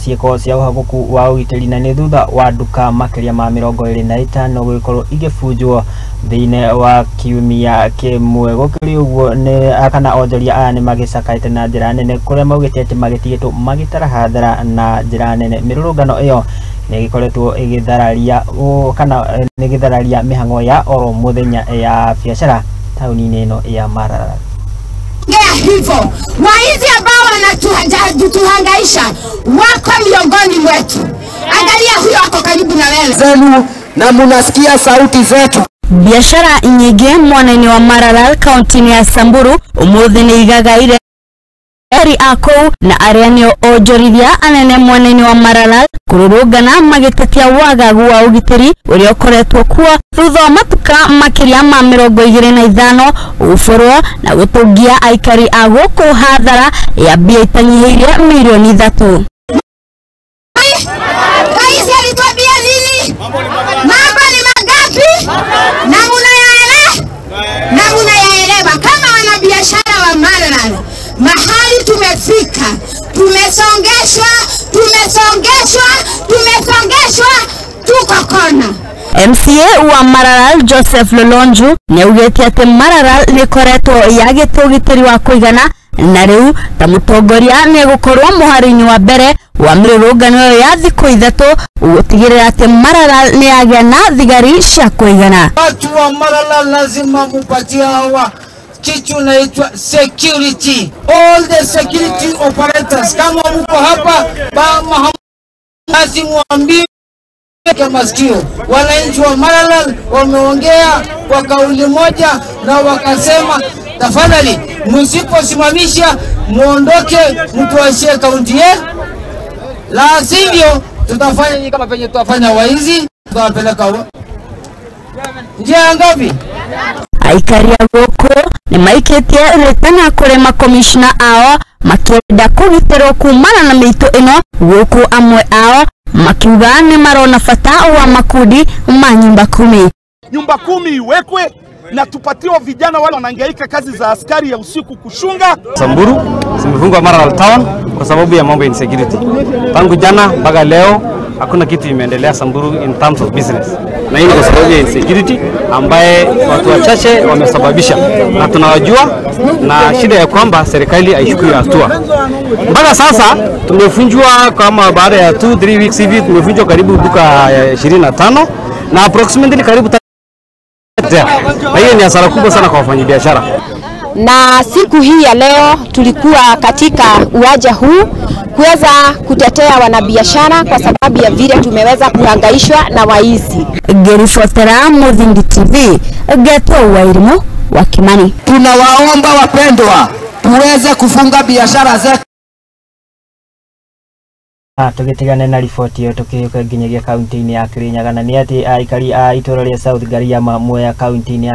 cieko cia uhaguku wa ugitiri na ni thutha wa nduka makiria ma 25 gwikorwo igibunjwo thiine wa kiumia kimwe gukiri uguo ni akana onjoria aya ni magicakaite na njira nene kuria maugite ati magitigitwo magitara hathara na njira nene. Mirurungano iyo ni gikoretwo igithararia kana ni githararia mihango ya oro muthenya ya biashara tauni-ini ino ya Maralal. Hivyo waizi ambao wanatuhangaisha wako miongoni mwetu. Angalia huyo ako karibu na wewe zenu na munasikia sauti zetu. Biashara nyingi mwanani wa Maralal kaunti ya Samburu umuthi ni igagaire eri ako na arianio onjorithia anene mwanani wa Maralal kururungana magitetia wagagu wa ugitiri uria ukoretwo kuo thutha wa matuka makiria ma 25 uforwo na gutungia aikari a guku hathara ya mbia itanyihiire milioni 3. Rais alitwambia nini? Mambo ni mangapi? Na munayaelewa kama wanabiashara wa Maralal. Mahali tumefika, tumesongeshwa, tuko kona. MCA wa Maralal Joseph Lolonju ni ugete ati Maralal ni koretwo yagite ugitiri wa kuigana na riu ta mutongoria ni gukorwo muharini wa mbere wa mirurungano ya thiku ithatu gutigirira ati Maralal ni agia na thigari cia kuigana. Watu wa Maralal lazima mupatie hawa kitu naitwa security. All the security operators kama mko hapa lazima muambie kama sikio. Wananchi wa Maralal wameongea kwa kauli moja na wakasema tafadhali msiposimamisha muondoke mtuachie kaunti yetu, la sivyo tutafanya kama penye tutafanya waizi, tutawapeleka njia ngapi. Aikari a guku ni maikitie retana kuri makomishna ao makenda kugitirwo kumana na mito ino guku amwe ao makiuga ni marona fata wa makundi ma nyumba 10. Nyumba 10 iwekwe na tupatiwa vijana wale wanahangaika kazi za askari ya usiku kushunga. Samburu zimefungwa Maralal town kwa sababu ya mambo ya insecurity. Tangu jana mpaka leo hakuna kitu imeendelea Samburu in terms of business. Na hii ni kwa sababu ya insecurity ambaye watu wachache wamesababisha. Na tunawajua na shida ya kwamba serikali haichukui hatua. Mpaka sasa tumefunjwa kama baada ya 2-3 weeks hivi tumefunjwa karibu duka 25 na approximately karibu na hiyo ni hasara kubwa sana kwa wafanyabiashara. Na siku hii ya leo tulikuwa katika uwanja huu kuweza kutetea wanabiashara kwa sababu ya vile tumeweza kuhangaishwa na waizi. Gerifotera Muthindi TV, Geto Wairimu wa Kimani. Tunawaomba wapendwa tuweze kufunga biashara zetu. Tugitigane na riboti iyo tukiuka nginyagia kaunti-ini ya Kirinyaga na ni ati aikari a itũra ria South Gariama Mwea kaunti-ini